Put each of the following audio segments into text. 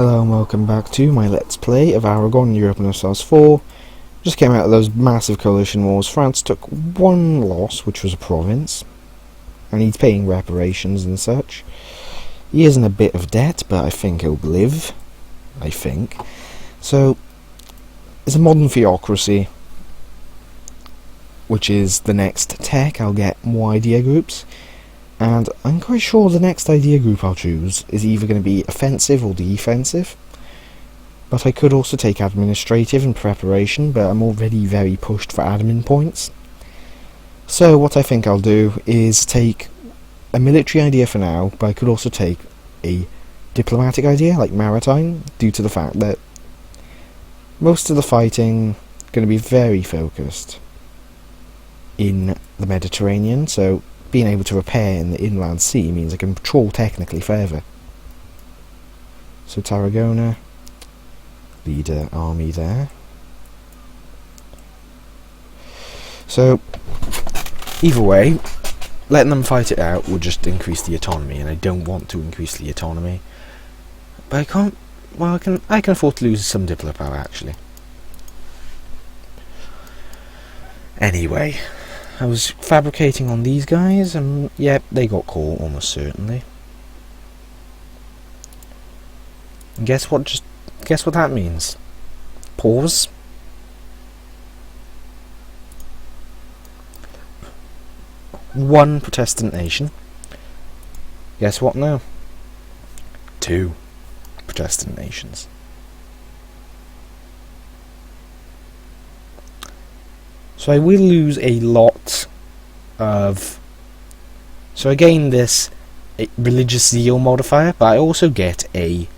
Hello and welcome back to my Let's Play of Aragon, Europe and Stars 4. Just came out of those massive coalition wars. France took one loss, which was a province, and he's paying reparations and such. He is in a bit of debt, but I think he'll live. I think. So, it's a modern theocracy, which is the next tech. I'll get more idea groups. And I'm quite sure the next idea group I'll choose is either going to be offensive or defensive. But I could also take administrative and preparation, but I'm already very pushed for admin points. So what I think I'll do is take a military idea for now, but I could also take a diplomatic idea, like maritime, due to the fact that most of the fighting is going to be very focused in the Mediterranean, so being able to repair in the inland sea means I can patrol technically further. So Tarragona, lead an army there. So, either way, letting them fight it out will just increase the autonomy, and I don't want to increase the autonomy. But I can't, well, I can afford to lose some diplo power, actually. Anyway, I was fabricating on these guys, and yep, they got caught almost certainly. And guess what that means? Pause. One Protestant nation. Guess what now? 2 Protestant nations. So I will lose a lot of... So I gain this religious zeal modifier, but I also get a...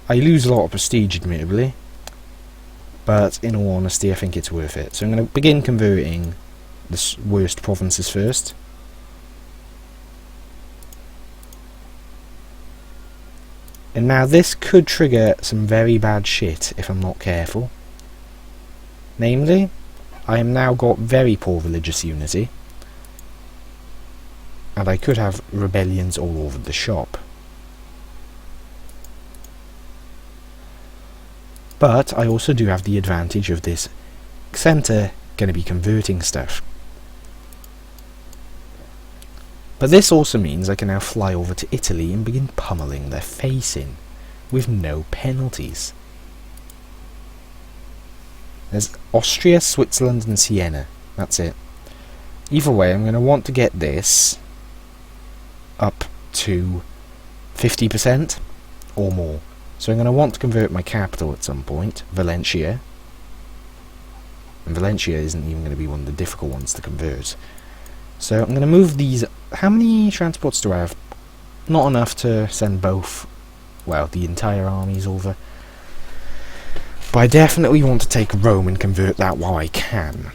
I lose a lot of prestige, admittedly. But in all honesty, I think it's worth it. So I'm going to begin converting the worst provinces first. And now this could trigger some very bad shit if I'm not careful. Namely, I am now got very poor religious unity, and I could have rebellions all over the shop. But I also do have the advantage of this centre going to be converting stuff. But this also means I can now fly over to Italy and begin pummeling their face in, with no penalties. There's Austria, Switzerland and Siena. That's it. Either way, I'm going to want to get this up to 50% or more. So I'm going to want to convert my capital at some point, Valencia. And Valencia isn't even going to be one of the difficult ones to convert. So I'm going to move these... How many transports do I have? Not enough to send both, well, the entire armies over. But I definitely want to take Rome and convert that while I can.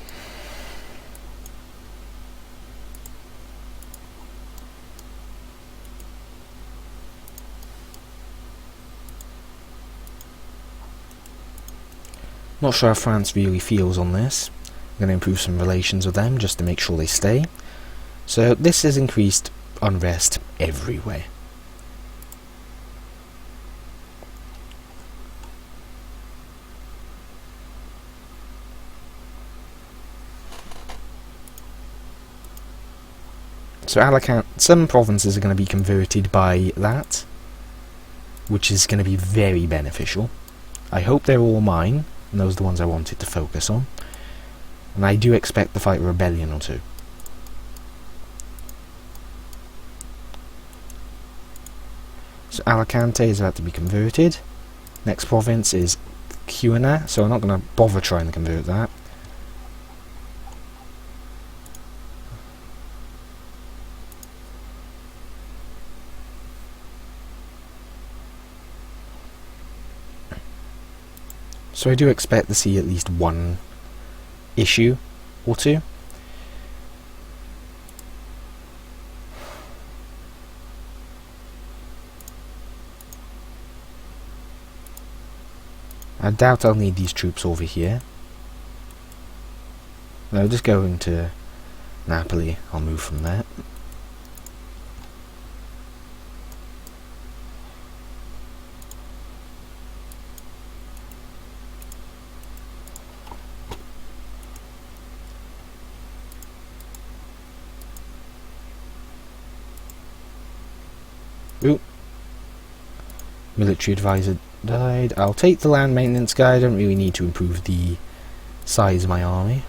Not sure how France really feels on this. I'm going to improve some relations with them just to make sure they stay. So this has increased unrest everywhere. So Alicante, some provinces are going to be converted by that, which is going to be very beneficial. I hope they're all mine, and those are the ones I wanted to focus on. And I do expect to fight a rebellion or two. So Alicante is about to be converted. Next province is Cuina, so I'm not going to bother trying to convert that. So I do expect to see at least one issue or two. I doubt I'll need these troops over here. No, just going to Napoli. I'll move from there. Ooh. Military advisor died. I'll take the land maintenance guy. I don't really need to improve the size of my army.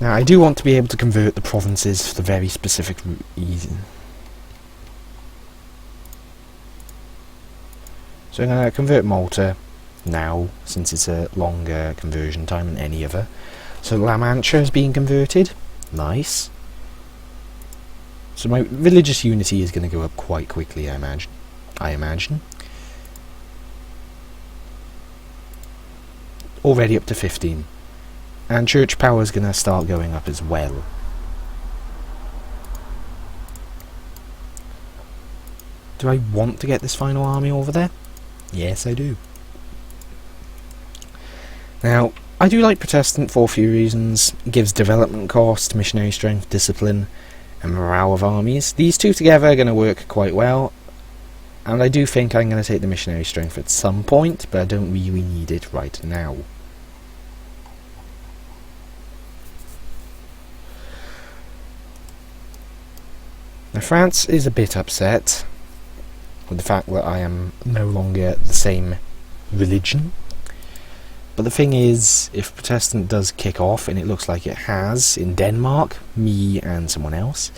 Now, I do want to be able to convert the provinces for the very specific reason. So I'm going to convert Malta now, since it's a longer conversion time than any other. So La Mancha is being converted. Nice. So my religious unity is going to go up quite quickly, I imagine. Already up to 15. And church power is going to start going up as well. Do I want to get this final army over there? Yes, I do. Now, I do like Protestant for a few reasons. It gives development cost, missionary strength, discipline, and morale of armies. These two together are going to work quite well. And I do think I'm going to take the missionary strength at some point, but I don't really need it right now. Now, France is a bit upset with the fact that I am no longer the same religion. But the thing is, if Protestant does kick off, and it looks like it has in Denmark, me and someone else.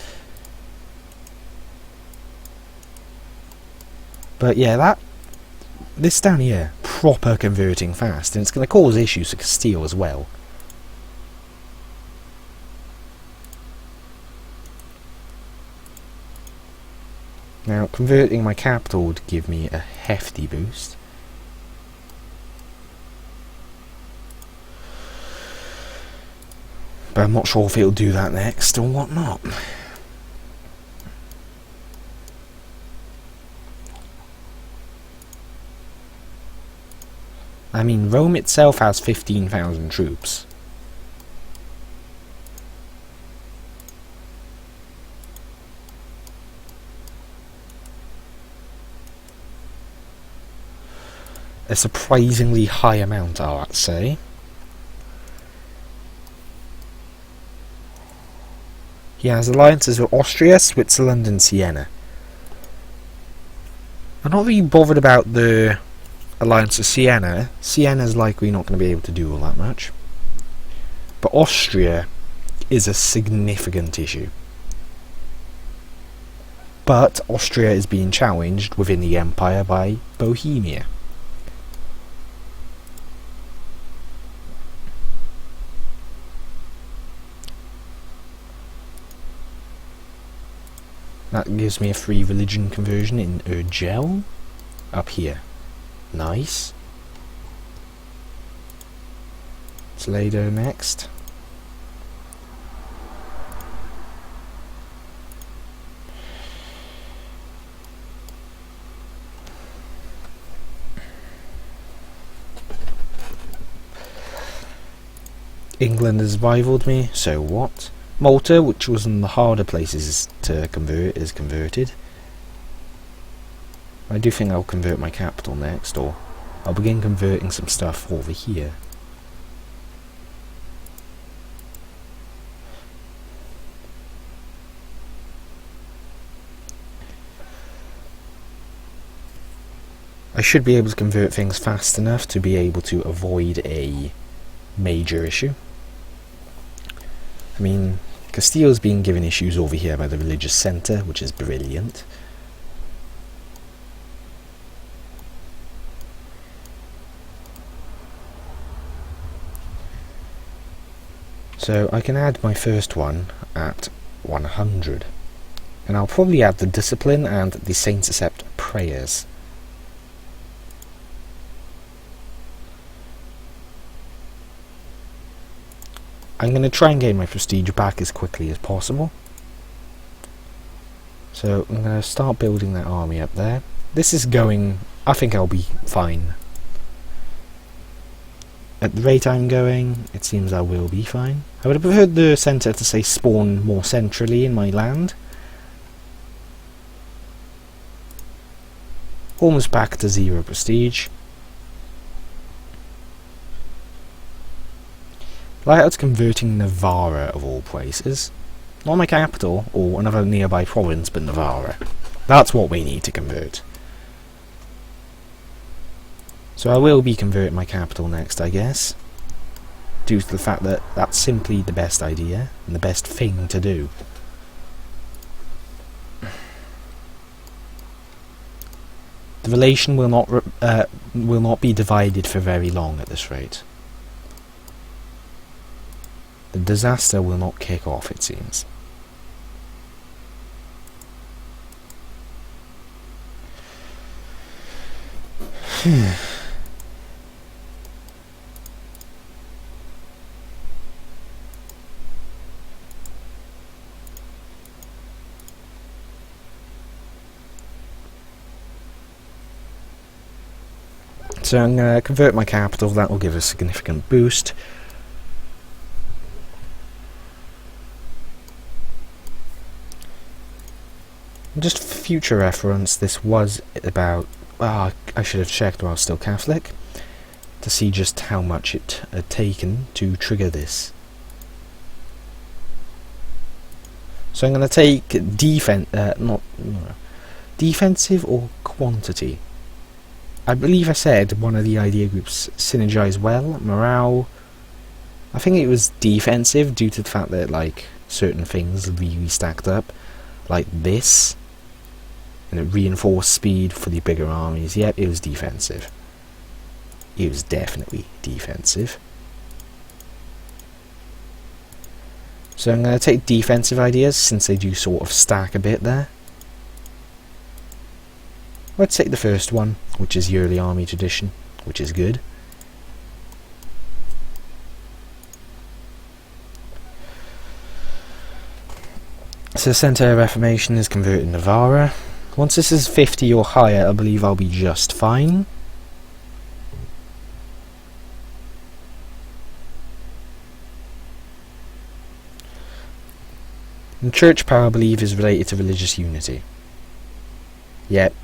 But yeah, this down here, proper converting fast, and it's going to cause issues to Castile as well. Now, converting my capital would give me a hefty boost. But I'm not sure if it'll do that next or whatnot. I mean, Rome itself has 15,000 troops. A surprisingly high amount, I'd say. He has alliances with Austria, Switzerland and Siena. I'm not really bothered about the alliance with Siena. Siena's likely not going to be able to do all that much. But Austria is a significant issue. But Austria is being challenged within the empire by Bohemia. That gives me a free religion conversion in Urgell. Up here. Nice. Toledo next. England has rivaled me, so what? Malta, which was one of the harder places to convert, is converted. I do think I'll convert my capital next, or I'll begin converting some stuff over here. I should be able to convert things fast enough to be able to avoid a major issue. I mean, Castile's being given issues over here by the religious centre, which is brilliant. So I can add my first one at 100. And I'll probably add the discipline and the saints accept prayers. I'm going to try and gain my prestige back as quickly as possible. So I'm going to start building that army up there. This is going... I think I'll be fine. At the rate I'm going, it seems I will be fine. I would have preferred the centre to say spawn more centrally in my land. Almost back to 0 prestige. Like it's converting Navarra of all places. Not my capital, or another nearby province, but Navarra. That's what we need to convert. So I will be converting my capital next, I guess. Due to the fact that that's simply the best idea, and the best thing to do. The relation will not be divided for very long at this rate. The disaster will not kick off, it seems. So I'm going to convert my capital, that will give a significant boost. Just for future reference, this was about, I should have checked while I was still Catholic, to see just how much it had taken to trigger this. So I'm going to take defensive or quantity. I believe I said one of the idea groups synergize well. Morale, I think it was defensive due to the fact that like certain things really stacked up, like this, and it reinforced speed for the bigger armies. Yep, it was defensive. It was definitely defensive. So I'm going to take defensive ideas since they do sort of stack a bit there. Let's take the first one, which is yearly army tradition, which is good. So Centre of Reformation is converted to Navarra. Once this is 50 or higher, I believe I'll be just fine. And church power, I believe, is related to religious unity. Yep.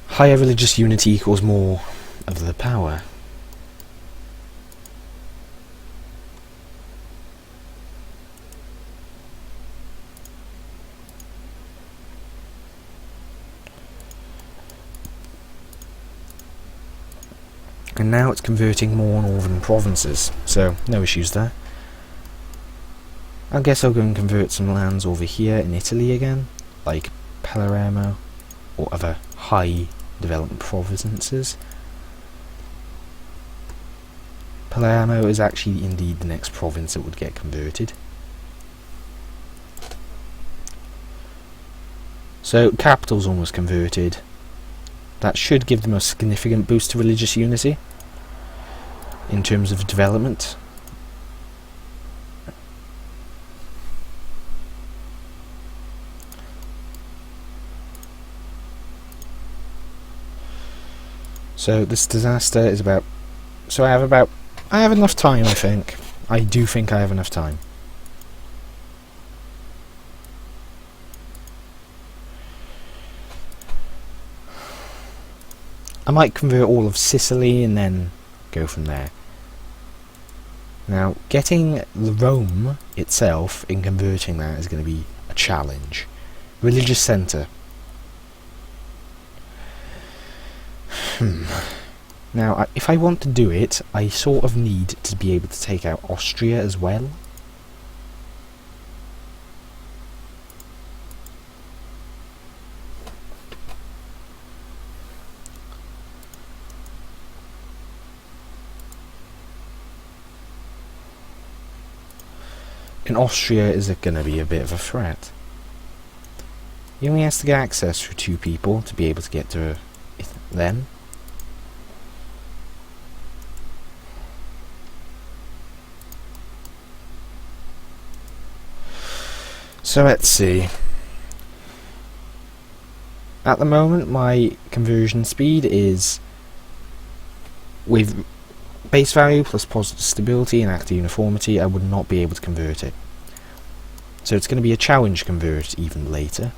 Higher religious unity equals more of the power. And now it's converting more northern provinces, so no issues there. I guess I'll go and convert some lands over here in Italy again, like Palermo or other high development provinces. Palermo is actually indeed the next province that would get converted. So capital's almost converted. That should give them a significant boost to religious unity in terms of development. So this disaster is about... So I have enough time, I think. I do think I have enough time. I might convert all of Sicily and then go from there. Now, getting Rome itself in converting that is going to be a challenge. Religious centre. Now, if I want to do it, I sort of need to be able to take out Austria as well. And Austria is going to be a bit of a threat. He only has to get access for 2 people to be able to get to them. So let's see. At the moment my conversion speed is, with base value plus positive stability and active uniformity, I would not be able to convert it. So it's going to be a challenge to convert even later.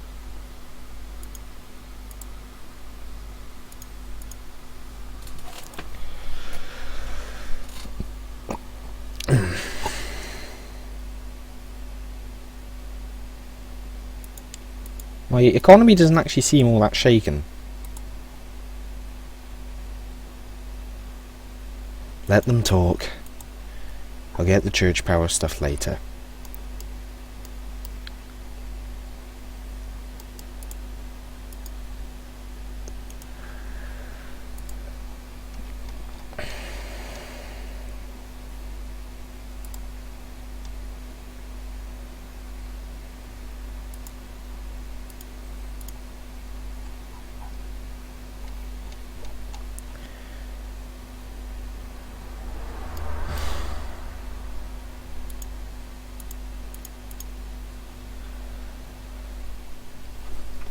My economy doesn't actually seem all that shaken. Let them talk. I'll get the church power stuff later.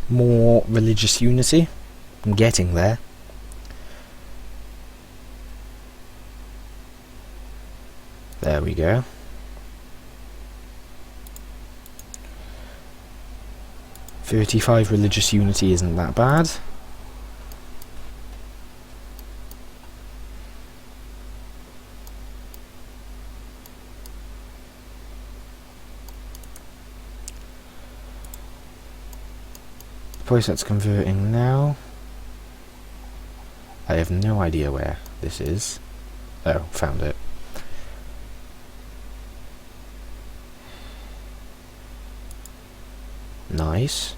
More religious unity. I'm getting there. There we go. "35 religious unity isn't that bad. The place that's converting now. I have no idea where this is. Oh, found it. Nice.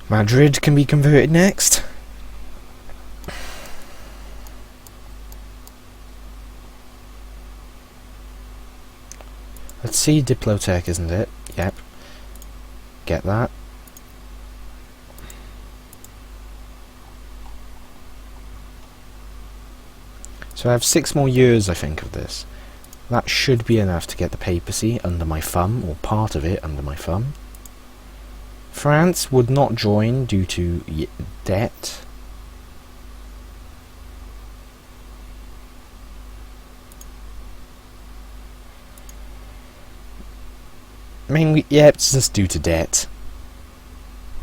Madrid can be converted next. Let's see, Diplotech, isn't it? Yep. Get that. So I have 6 more years, I think, of this. That should be enough to get the papacy under my thumb, or part of it under my thumb. France would not join due to debt. Mainly, yeah, it's just due to debt.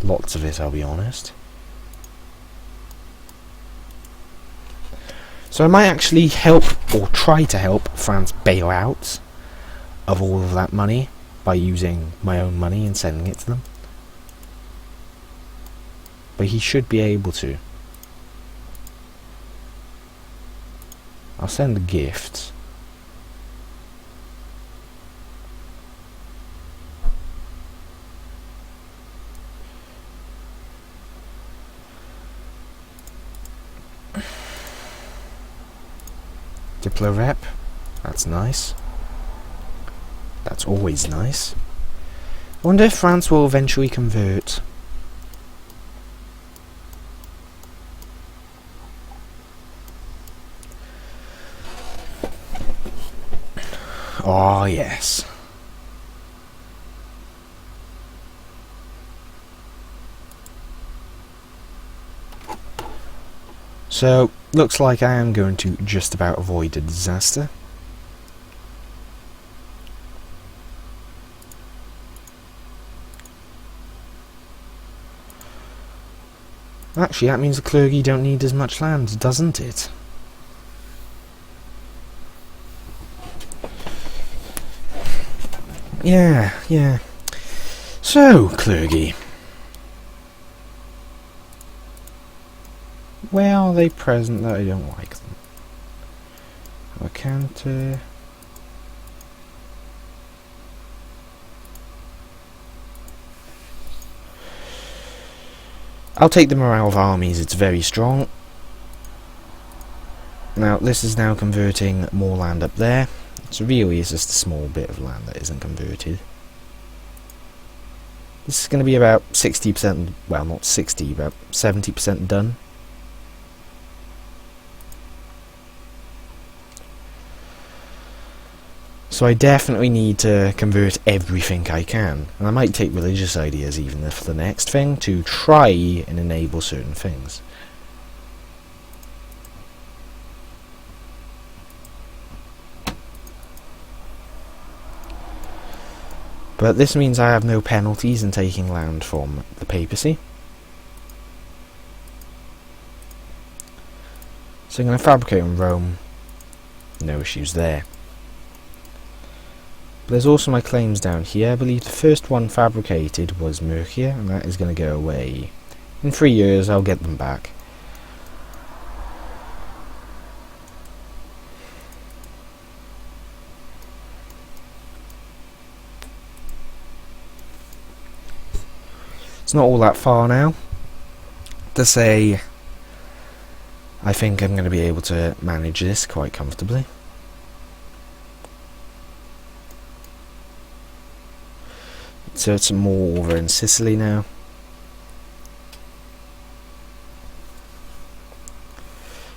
Lots of it, I'll be honest. So I might actually help, or try to help, France bail out of all of that money by using my own money and sending it to them. But he should be able to. I'll send the gifts. Diplo rep. That's nice. That's always nice. I wonder if France will eventually convert. Oh, yes. So, looks like I am going to just about avoid a disaster. Actually, that means the clergy don't need as much land, doesn't it? Yeah. So, clergy. Where are they present that I don't like them? Alicante. I'll take the morale of armies, it's very strong. Now, this is now converting more land up there. So really it's just a small bit of land that isn't converted. This is going to be about 60%, well not 60, about 70% done. So I definitely need to convert everything I can. And I might take religious ideas even for the next thing to try and enable certain things. But this means I have no penalties in taking land from the papacy. So I'm going to fabricate in Rome. No issues there. But there's also my claims down here. I believe the first one fabricated was Mercia, and that is going to go away. In 3 years I'll get them back. It's not all that far now to say I think I'm going to be able to manage this quite comfortably. Insert some more over in Sicily now.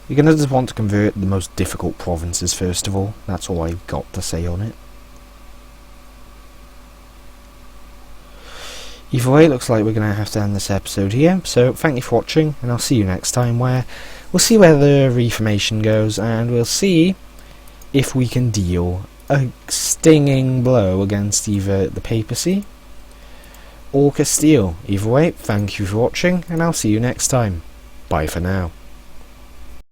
You're going to just want to convert the most difficult provinces first of all. That's all I've got to say on it. Either way, it looks like we're going to have to end this episode here. So thank you for watching, and I'll see you next time, where we'll see where the Reformation goes, and we'll see if we can deal a stinging blow against either the papacy or Castile. Either way, thank you for watching, and I'll see you next time. Bye for now.